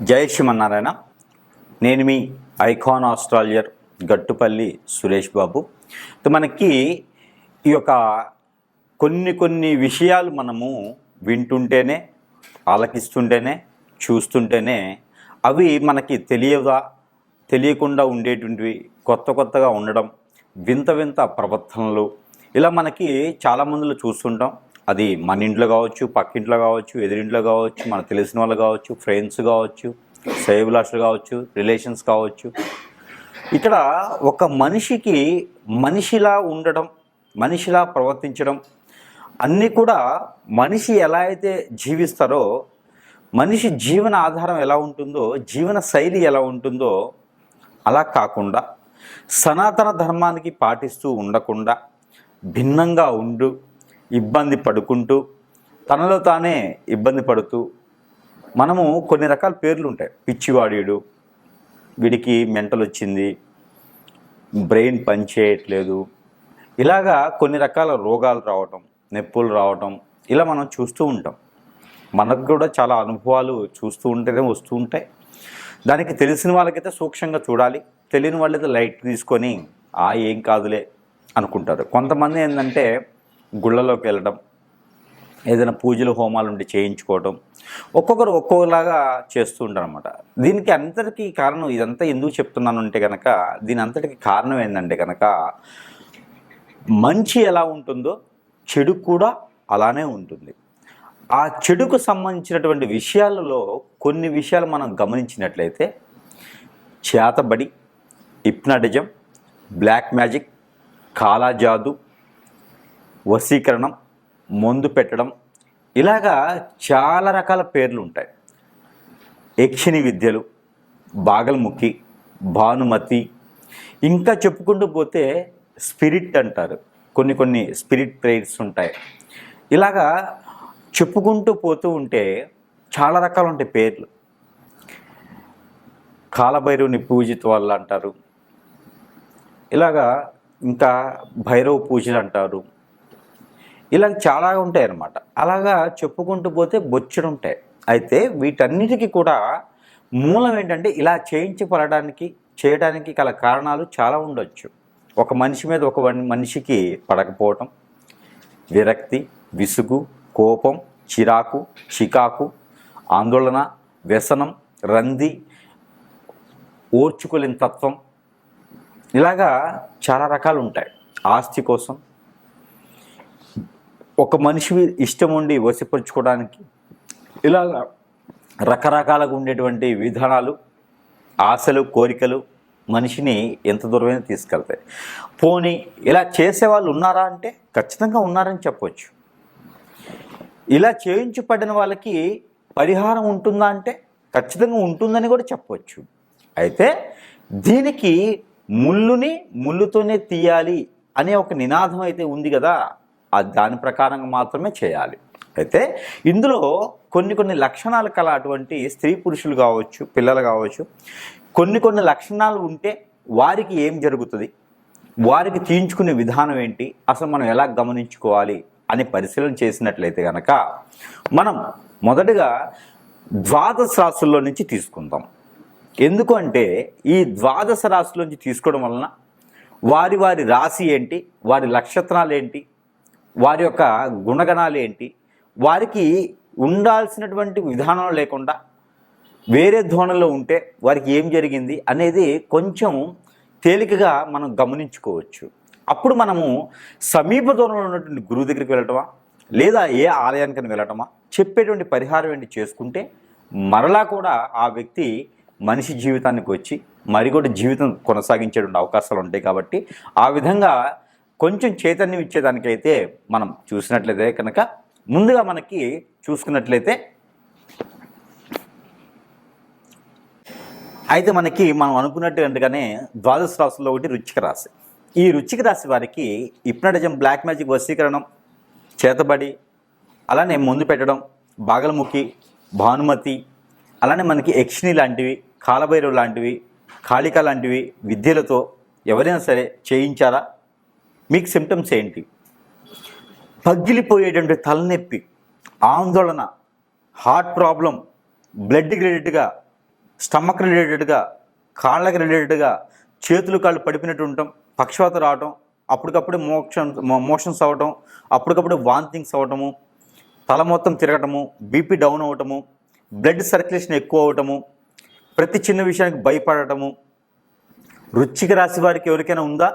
జై శ్రీమన్నారాయణ. నేను మీ icon astrologer Gattupalli Suresh Babu. మనకి ఈ యొక్క కొన్ని విషయాలు మనము వింటుంటేనే, ఆలకిస్తుంటేనే, చూస్తుంటేనే అవి మనకి తెలియకుండా ఉండేటువంటివి, కొత్తగా ఉండడం, వింత ప్రవర్తనలు ఇలా మనకి చాలామందిలో చూస్తుంటాం. అది మన ఇంట్లో కావచ్చు, పక్కింట్లో కావచ్చు, ఎదురింట్లో కావచ్చు, మనకు తెలిసిన వాళ్ళు కావచ్చు, ఫ్రెండ్స్ కావచ్చు, శ్రేయోభిలాషులు కావచ్చు, రిలేషన్స్ కావచ్చు. ఇక్కడ ఒక మనిషికి మనిషిలా ఉండడం, మనిషిలా ప్రవర్తించడం అన్నీ కూడా మనిషి ఎలా అయితే జీవిస్తారో, మనిషి జీవన ఆధారం ఎలా ఉంటుందో, జీవన శైలి ఎలా ఉంటుందో అలా కాకుండా సనాతన ధర్మానికి పాటిస్తూ ఉండకుండా భిన్నంగా ఇబ్బంది పడుకుంటూ, తనలో తానే ఇబ్బంది పడుతూ, మనము కొన్ని రకాల పేర్లు ఉంటాయి. పిచ్చివాడీడు, వీడికి మెంటల్ వచ్చింది, బ్రెయిన్ పనిచేయట్లేదు, ఇలాగా కొన్ని రకాల రోగాలు రావటం, నొప్పులు రావటం ఇలా మనం చూస్తూ ఉంటాం. మనకు కూడా చాలా అనుభవాలు చూస్తూ ఉంటేనే వస్తూ ఉంటాయి. దానికి తెలిసిన వాళ్ళకైతే సూక్ష్మంగా చూడాలి, తెలియని వాళ్ళైతే లైట్ తీసుకొని ఏం కాదులే అనుకుంటారు. కొంతమంది ఏంటంటే గుళ్ళలోకి వెళ్ళడం, ఏదైనా పూజలు హోమాలు ఉండి చేయించుకోవడం, ఒక్కొక్కరు ఒక్కొక్కలాగా చేస్తూ ఉంటారు అన్నమాట. దీనికి అంతటికీ కారణం, ఇదంతా ఎందుకు చెప్తున్నాను అంటే కనుక, దీని అంతటికి కారణం ఏంటంటే కనుక, మంచి ఎలా ఉంటుందో చెడు కూడా అలానే ఉంటుంది. ఆ చెడుకు సంబంధించినటువంటి విషయాలలో కొన్ని విషయాలు మనం గమనించినట్లయితే, చేతబడి, హిప్నాటిజం, బ్లాక్ మ్యాజిక్, కాలాజాదు, వశీకరణం, మందు పెట్టడం, ఇలాగా చాలా రకాల పేర్లు ఉంటాయి. యక్షిణి విద్యలు, బాగల్ముఖి, భానుమతి, ఇంకా చెప్పుకుంటూ పోతే స్పిరిట్ అంటారు. కొన్ని స్పిరిట్ ప్రేయర్స్ ఉంటాయి. ఇలాగా చెప్పుకుంటూ పోతూ ఉంటే చాలా రకాలు ఉంటాయి పేర్లు. కాలభైరవుని పూజిత వాళ్ళు అంటారు, ఇలాగా ఇంకా భైరవ పూజలు అంటారు. ఇలా చాలా ఉంటాయి అన్నమాట. అలాగా చెప్పుకుంటూ పోతే బొచ్చుడు ఉంటాయి. అయితే వీటన్నిటికీ కూడా మూలం ఏంటంటే, ఇలా చేయడానికి గల కారణాలు చాలా ఉండొచ్చు. ఒక మనిషి మీద ఒక మనిషికి పడకపోవటం, విరక్తి, విసుగు, కోపం, చికాకు, ఆందోళన, వ్యసనం, రంది, ఓర్చుకోలేని తత్వం, ఇలాగా చాలా రకాలు ఉంటాయి. ఆస్తి కోసం, ఒక మనిషి ఇష్టం ఉండి వశపరుచుకోవడానికి, ఇలా రకరకాలుగా ఉండేటువంటి విధానాలు, ఆశలు, కోరికలు మనిషిని ఎంత దూరమైనా తీసుకెళ్తాయి. పోనీ ఇలా చేసేవాళ్ళు ఉన్నారా అంటే ఖచ్చితంగా ఉన్నారని చెప్పవచ్చు. ఇలా చేయించబడిన వాళ్ళకి పరిహారం ఉంటుందా అంటే ఖచ్చితంగా ఉంటుందని కూడా చెప్పవచ్చు. అయితే దీనికి ముళ్ళుతోనే తీయాలి అనే ఒక నినాదం అయితే ఉంది కదా, దాని ప్రకారంగా మాత్రమే చేయాలి. అయితే ఇందులో కొన్ని లక్షణాలు కల అటువంటి స్త్రీ పురుషులు కావచ్చు, పిల్లలు కావచ్చు, కొన్ని లక్షణాలు ఉంటే వారికి ఏం జరుగుతుంది, వారికి తీయించుకునే విధానం ఏంటి, అసలు మనం ఎలా గమనించుకోవాలి అని పరిశీలన చేసినట్లయితే కనుక, మనం మొదటగా ద్వాదశ రాశుల్లో నుంచి తీసుకుందాం. ఎందుకంటే ఈ ద్వాదశ రాశుల నుంచి తీసుకోవడం వలన వారి రాశి ఏంటి, వారి నక్షత్రాలు ఏంటి, వారి యొక్క గుణగణాలు ఏంటి, వారికి ఉండాల్సినటువంటి విధానం లేకుండా వేరే ధోరణిలో ఉంటే వారికి ఏం జరిగింది అనేది కొంచెం తేలికగా మనం గమనించుకోవచ్చు. అప్పుడు మనము సమీప దూరంలో ఉన్నటువంటి గురువు దగ్గరికి వెళ్ళటమా, లేదా ఏ ఆలయానికి వెళ్ళటమా, చెప్పేటువంటి పరిహారం ఏంటి చేసుకుంటే మరలా కూడా ఆ వ్యక్తి మనిషి జీవితానికి వచ్చి మరి కూడా జీవితం కొనసాగించేటువంటి అవకాశాలు ఉంటాయి. కాబట్టి ఆ విధంగా కొంచెం చైతన్యం ఇచ్చేదానికైతే మనం చూసినట్లయితే కనుక, ముందుగా మనకి చూసుకున్నట్లయితే అయితే మనం అనుకున్నట్టుగానే ద్వాదశ రాశుల్లో ఒకటి వృశ్చిక రాశి. ఈ వృశ్చిక రాశి వారికి హిప్నాటిజం, బ్లాక్ మ్యాజిక్, వశీకరణం, చేతబడి, అలానే మందు పెట్టడం, బాగల్ముఖి, భానుమతి, అలానే మనకి యక్షిణి లాంటివి, కాలభైరవ్ లాంటివి, కాళిక లాంటివి విద్యలతో ఎవరైనా సరే చేయించారా? మీకు సిమ్టమ్స్ ఏంటి? పగిలిపోయేటువంటి తలనొప్పి, ఆందోళన, హార్ట్ ప్రాబ్లం, బ్లడ్ గ్రేడెడ్గా స్టమక్ రిలేటెడ్గా, కాళ్ళకి రిలేటెడ్గా చేతులు కాళ్ళు పడిపోయినట్టు ఉండటం, పక్షవాతం రావటం, అప్పటికప్పుడు మోషన్స్ అవ్వటం, అప్పటికప్పుడు వాంతింగ్స్ అవ్వటము, తల మొత్తం తిరగటము, బీపీ డౌన్ అవ్వటము, బ్లడ్ సర్క్యులేషన్ ఎక్కువ అవ్వటము, ప్రతి చిన్న విషయానికి భయపడటము. వృశ్చిక రాశి వారికి ఎవరికైనా ఉందా?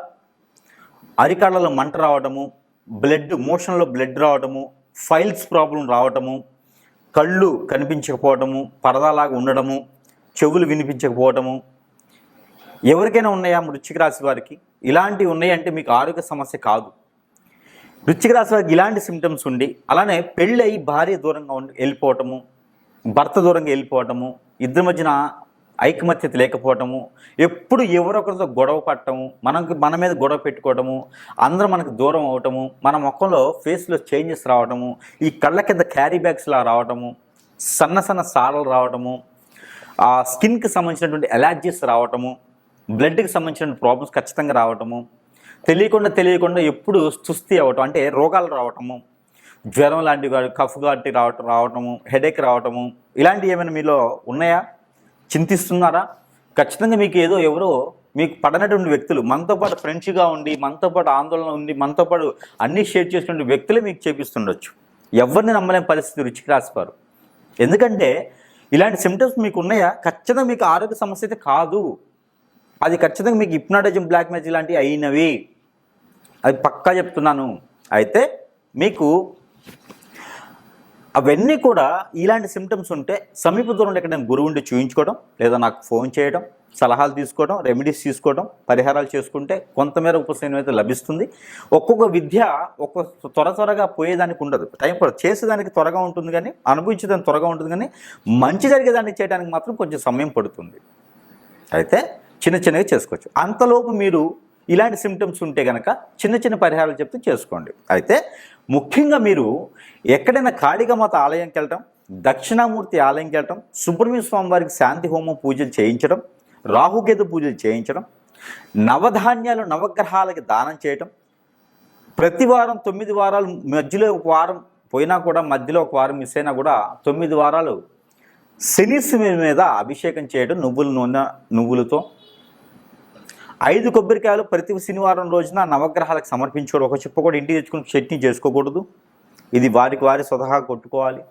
అరికాళ్ళలో మంట రావటము, మోషన్లో బ్లడ్ రావటము, ఫైల్స్ ప్రాబ్లం రావటము, కళ్ళు కనిపించకపోవటము, పరదాలాగా ఉండడము, చెవులు వినిపించకపోవటము. ఎవరికైనా ఉన్నాయా వృశ్చిక రాశి వారికి? ఇలాంటివి ఉన్నాయంటే మీకు ఆరోగ్య సమస్య కాదు. వృశ్చిక రాశి వారికి ఇలాంటి సిమ్టమ్స్ ఉండి, అలానే పెళ్ళి అయ్యి భార్య దూరంగా వెళ్ళిపోవటము, భర్త దూరంగా వెళ్ళిపోవటము, ఇద్దరి మధ్యన ఐకమత్యత లేకపోవటము, ఎప్పుడు ఎవరొకరితో గొడవ పడటము, మన మీద గొడవ పెట్టుకోవటము, అందరూ మనకు దూరం అవటము, మన ముఖంలో ఫేస్లో చేంజెస్ రావటము, ఈ కళ్ళ కింద క్యారీ బ్యాగ్స్లా రావటము, సన్న సన్న సారలు రావటము, ఆ స్కిన్కి సంబంధించినటువంటి ఎలర్జీస్ రావటము, బ్లడ్కి సంబంధించిన ప్రాబ్లమ్స్ ఖచ్చితంగా రావటము, తెలియకుండా ఎప్పుడు సుస్థి అవ్వటం, అంటే రోగాలు రావటము, జ్వరం లాంటివి, కఫ్ లాంటి రావటము, హెడేక్ రావటము, ఇలాంటివి ఏమైనా మీలో ఉన్నాయా? చింతిస్తున్నారా? ఖచ్చితంగా మీకు ఎవరో మీకు పడనటువంటి వ్యక్తులు, మనతో పాటు ఫ్రెండ్స్గా ఉండి, మనతో పాటు ఆందోళన ఉండి, మనతో పాటు అన్నీ షేర్ చేసినటువంటి వ్యక్తులే మీకు చేపిస్తుండొచ్చు. ఎవరిని నమ్మలేని పరిస్థితి వృశ్చిక రాశి వారు. ఎందుకంటే ఇలాంటి సిమ్టమ్స్ మీకు ఉన్నాయా? ఖచ్చితంగా మీకు ఆరోగ్య సమస్య అయితే కాదు. అది ఖచ్చితంగా మీకు హిప్నాటిజం, బ్లాక్ మ్యాజిక్ లాంటివి అయినవి, అది పక్కా చెప్తున్నాను. అయితే మీకు అవన్నీ కూడా ఇలాంటి సిమ్టమ్స్ ఉంటే సమీప దూరంలో ఎక్కడైనా గురువుండి చూయించుకోవడం, లేదా నాకు ఫోన్ చేయడం, సలహాలు తీసుకోవడం, రెమెడీస్ తీసుకోవడం, పరిహారాలు చేసుకుంటే కొంతమేర ఉపశమనం అయితే లభిస్తుంది. ఒక్కొక్క విద్య త్వరగా పోయేదానికి ఉండదు, టైం కూడా చేసేదానికి త్వరగా ఉంటుంది, కానీ అనుభవించేదానికి త్వరగా ఉంటుంది, కానీ మంచి జరిగేదాన్ని చేయడానికి మాత్రం కొంచెం సమయం పడుతుంది. అయితే చిన్నగా చేసుకోవచ్చు. అంతలోపు మీరు ఇలాంటి సిమ్టమ్స్ ఉంటే కనుక చిన్న పరిహారాలు చెప్తే చేసుకోండి. అయితే ముఖ్యంగా మీరు ఎక్కడైనా కాళికామాత ఆలయంకి వెళ్ళటం, దక్షిణామూర్తి ఆలయంకి వెళ్ళటం, సుబ్రహ్మణ్య స్వామి వారికి శాంతి హోమం పూజలు చేయించడం, రాహుకేతు పూజలు చేయించడం, నవధాన్యాలు నవగ్రహాలకి దానం చేయటం, ప్రతి వారం 9 వారాలు, మధ్యలో ఒక వారం పోయినా కూడా, మధ్యలో ఒక వారం మిస్ అయినా కూడా 9 వారాలు శని మీద అభిషేకం చేయడం, నువ్వులతో 5 కొబ్బరికాయలు ప్రతి శనివారం రోజున నవగ్రహాలకు సమర్పించుకోవడం. ఒక చెప్ప కూడా ఇంటికి తెచ్చుకుని చట్నీ చేసుకోకూడదు, ఇది వారి స్వతహా కొట్టుకోవాలి.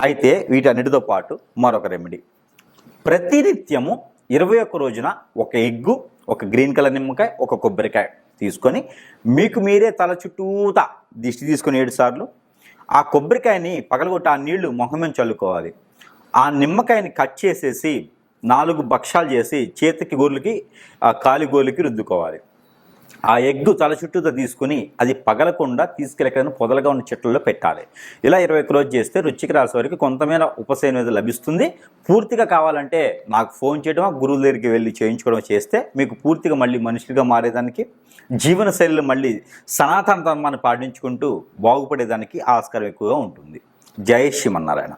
అయితే వీటన్నిటితో పాటు మరొక రెమెడీ, ప్రతినిత్యము 21 రోజున ఒక ఎగ్గు, ఒక గ్రీన్ కలర్ నిమ్మకాయ, ఒక కొబ్బరికాయ తీసుకొని మీకు మీరే తల చుట్టూతా దిష్టి తీసుకొని 7 సార్లు ఆ కొబ్బరికాయని పగలగొట్టి ఆ నీళ్లు మొహం చల్లుకోవాలి. ఆ నిమ్మకాయని కట్ చేసేసి 4 భక్షాలు చేసి చేతికి గోర్లకి, కాలి గోర్లకి రుద్దుకోవాలి. ఆ ఎగ్గు తల చుట్టూతో తీసుకుని అది పగలకుండా తీసుకెళ్ళి పొదలుగా ఉన్న చెట్లలో పెట్టాలి. ఇలా 21 రోజు చేస్తే వృశ్చిక రాశి వారికి కొంతమేర ఉపశమనం లభిస్తుంది. పూర్తిగా కావాలంటే నాకు ఫోన్ చేయడం, గురువుల దగ్గరికి వెళ్ళి చేయించుకోవడం చేస్తే మీకు పూర్తిగా మళ్ళీ మనుషులుగా మారేదానికి, జీవనశైలిలో మళ్ళీ సనాతన ధర్మాన్ని పాటించుకుంటూ బాగుపడేదానికి ఆస్కారం ఎక్కువగా ఉంటుంది. జై శ్రీమన్నారాయణ.